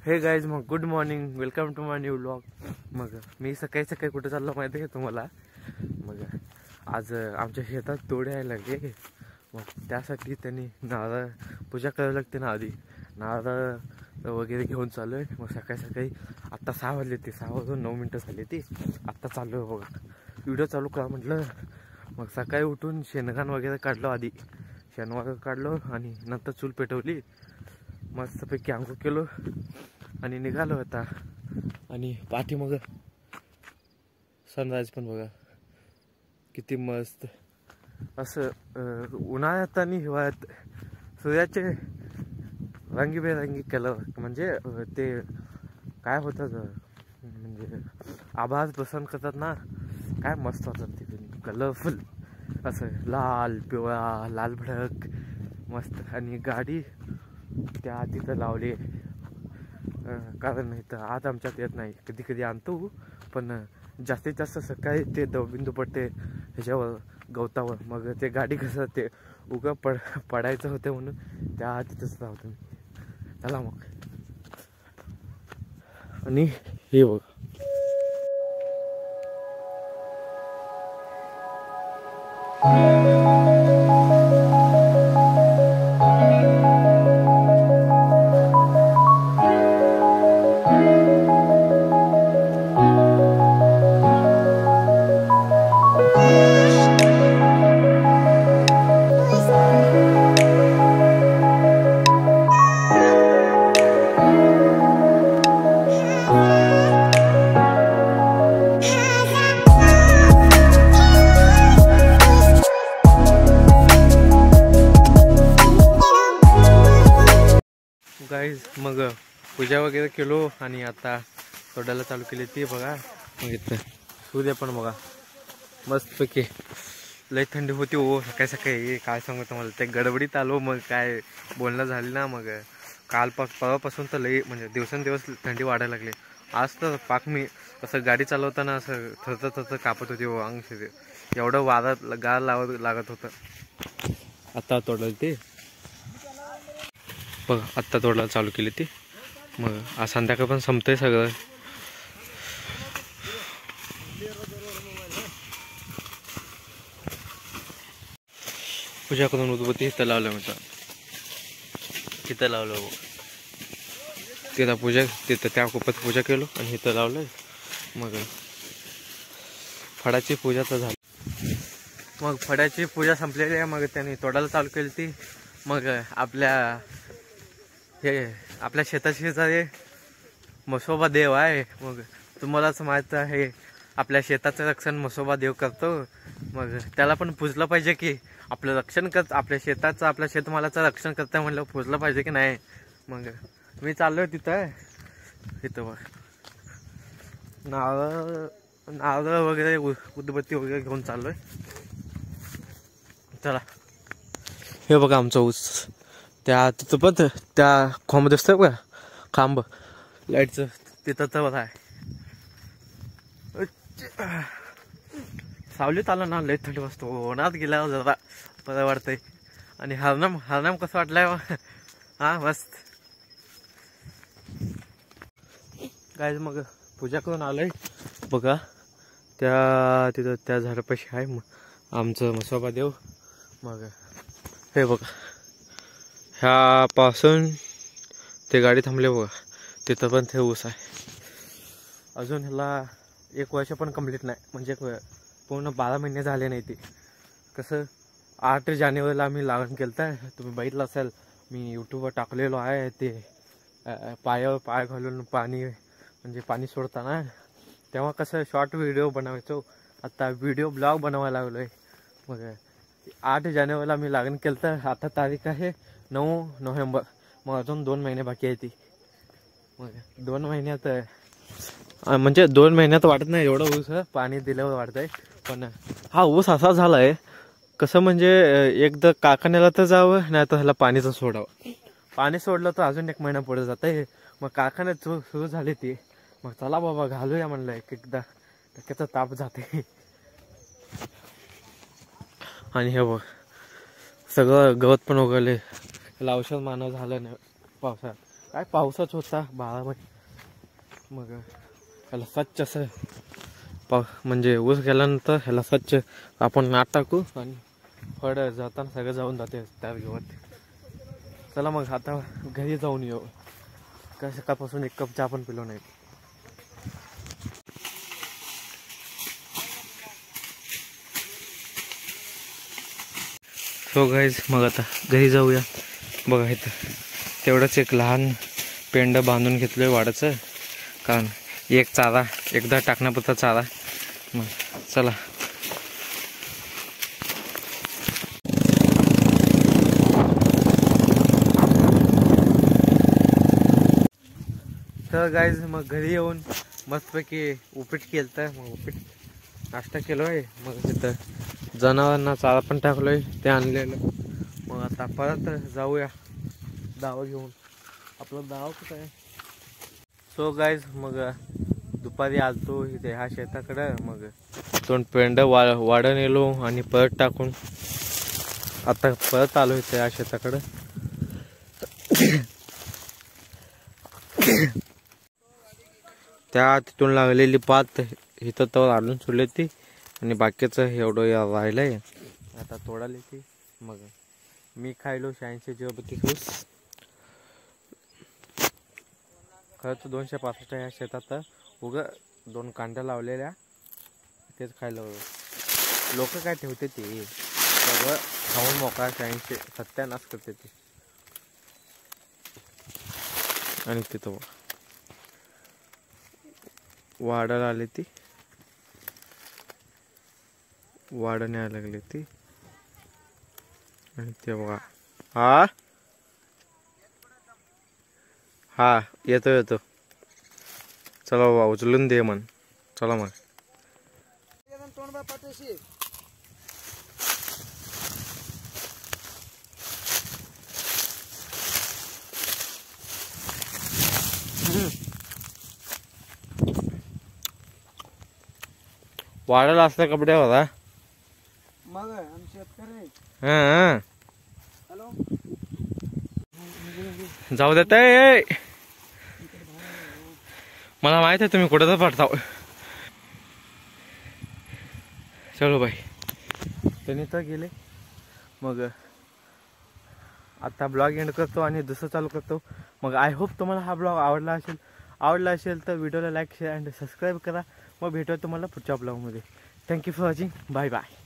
हे गाईज, मग good morning, welcome to my new vlog. मग मी सकाळी सकाळी कुठं चाललो माहिती आहे तुम्हाला. मग आज आमच्या शेतात तोडे यायला लागले. मग त्यासाठी त्यांनी नारळ पूजा करावी लागते ना, आधी नारळ वगैरे घेऊन चालू आहे. मग सकाळी सकाळी आत्ता 6 वाजले, ते 6 वाजून 9 मिनटं झाली. ती आत्ता चालू आहे बघा. व्हिडिओ चालू करा म्हटलं. मग सकाळी उठून शेणघाण वगैरे काढलो, आधी शेण वगैरे काढलो आणि नंतर चूल पेटवली. मस्तपैकी आंघोळ केलो आणि निघालो आता. आणि पाठी मग सनराईज पण बघा किती मस्त. असं उन्हाळ्यात आणि हिवाळ्यात सूर्याचे रंगीबेरंगी कलर, म्हणजे ते काय होतात, म्हणजे आभास पसंत करतात ना, काय मस्त होतात ते कलरफुल. असं लाल पिवळा लाल भडक मस्त. आणि गाडी त्या तिथं लावली, कारण इथं आज आमच्यात येत नाही. कधी कधी आणतो, पण जास्तीत जास्त सकाळी ते दवबिंदू पडते ह्याच्यावर, गवतावर. मग ते गाडी कसं ते उगा पडायचं होते म्हणून त्या तिथंच लावतो मी. चला मग. आणि हे बघ, गाईज मग पूजा वगैरे केलो आणि आता तोडायला चालू केली. ती बघा मग इथं सूर्य पण बघा मस्तपैकी. लय थंडी होती हो सकाळी सकाळी, काय सांगू तुम्हाला. ते गडबडीत आलो, मग काय बोलणं झाली ना. मग परवापासून तर लई, म्हणजे दिवसेंदिवस थंडी वाढायला लागली. आज तर पाक मी असं गाडी चालवताना असं थरथर कापत होती हो अंग शरीर, एवढं वारात गार लागत होतं. आता तोडलं ते बघ, आत्ता तोडायला चालू केली ती. मग आज संध्याकाळ पण संपतंय सगळं. पूजा करून उदबत्ती इथं लावलं, म्हटलं तिथं लावलं. तिथं पूजा, तिथं त्या कोपऱ्यात पूजा केलो आणि इथं लावलं. मग फळाची पूजा तर झाली. मग फळाची पूजा संपलेली आहे. मग त्यांनी तोडायला चालू केली ती. मग आपल्या शेताशी जे म्हसोबा देव आहे, मग तुम्हालाच माहीत आहे, आपल्या शेताचं रक्षण म्हसोबा देव करतो. मग त्याला पण पूजलं पाहिजे की, आपलं रक्षण आपल्या शेताचं, आपल्या शेतमालाचं रक्षण करता म्हणलं पूजलं पाहिजे की नाही. मग मी चाललोय तिथं बघ, नारळ वगैरे उदबत्ती वगैरे घेऊन चाललोय. चला. हे बघा आमचा ऊस, त्या तिथं पण त्या खांब दिसतंय बघा, खांब लाईटचं, तिथं तर आहे. सावलीत आलं ना लय थंडी वाजतो. उन्हात गेल्यावर जरा बरं वाटतंय. आणि हरनाम कसं वाटलंय हा, मस्त. काय मग पूजा करून आलोय बघा. तिथं त्या झाडापाशी आहे आमचं म्हसोबा देव. मग हे बघा, ह्या पासून ते गाडी थांबले बघा, तिथं पण ते ऊस आहे. अजून ह्याला 1 वर्ष पण कंप्लीट नाही, म्हणजे पूर्ण 12 महिने झाले नाही. ते कसं 8 जानेवारीला आम्ही लागण केलं तर, तुम्ही बघितलं असेल, मी यूट्यूबवर टाकलेलो आहे. ते पायावर पाय घालून पाणी सोडताना, तेव्हा कसं शॉर्ट व्हिडिओ बनवायचो. आता व्हिडिओ ब्लॉग बनवायला लागलो आहे. मग 8 जानेवारीला मी लागण केलं तर, आता तारीख आहे 9 नोव्हेंबर. मग अजून 2 महिने बाकी आहे ती. मग 2 महिन्यात, म्हणजे 2 महिन्यात वाटत नाही एवढं ऊस, पाणी दिल्यावर वाटतंय. पण हा ऊस असा झाला आहे कसं, म्हणजे एकदा कारखान्याला तर जावं, नाही तर ह्याला पाणीचं सोडावं. पाणी सोडलं तर अजून 1 महिना पुढे जात आहे. मग कारखान्यात सुरू झाली ती. मग चला बाबा घालूया म्हणलं, एकदा डोक्याचा ताप जाते. आणि हे बघ सगळं गवत पण उगवले, त्याला औषध मानव झालं नाही पावसाळ्यात. काय पावसाच होता 12 महिने. मग ह्याला स्वच्छ असं म्हणजे ऊस गेल्यानंतर ह्याला स्वच्छ आपण नाट टाकू आणि फळ जाताना सगळं जाऊन जाते त्या गवत. चला मग आता घरी जाऊन येऊ. काय सकाळपासून एक कप चहा पण पिलो नाही. सो गाईज मग आता घरी जाऊया. बघा इथं तेवढंच एक लहान पेंड बांधून घेतलोय वाडाचं, कारण एक चारा एकदा टाकण्यापुरता चारा. मग चला. तर गाईज मग घरी येऊन मस्तपैकी उपीट केलं. तर मग उपीट नाश्ता केलोय. मग तिथं जनावरांना चारा पण टाकलोय ते आणलेलं. मग आता परत जाऊया दावा घेऊन. आपलं दावा कुठं आहे. सो गाईज मग दुपारी आलतो इथे ह्या शेताकडं. मग दोन पेंड वाढ नेलो आणि परत टाकून आता परत आलो इथे ह्या शेताकडं. त्या तिथून लागलेली पात इथं तर आणून सोडली ती आणि बाकीचं एवढं राहिलंय आता तोडाली ती. मग मी खायलो 86 ऊस. खरंच 265 ह्या शेतात उगा 2 कांड्या लावलेल्या तेच खायला. लोक काय ठेवते ते सगळं खाऊन मोकळा 86 सत्यानाश करते ते. आणि तिथं वाढायला आली ती, वाढ न्यायला लागली ती. आणि ते बघा. हा हा येतो येतो. चला बाबा उचलून दे मन. चला मग. वाढायला असल्या कपड्या होता मग आमचे शेतकरी. हा हॅलो जाऊ देत. मला माहित आहे तुम्ही कुठं पडता. चलो बाई त्यांनी तर गेले. मग आता ब्लॉग एंड करतो आणि दुसरं चालू करतो. मग आय होप तुम्हाला हा ब्लॉग आवडला असेल तर व्हिडिओला लाईक शेअर अँड सबस्क्राईब करा. मग भेटूया तुम्हाला पुढच्या ब्लॉगमध्ये. Thank you for watching. Bye bye.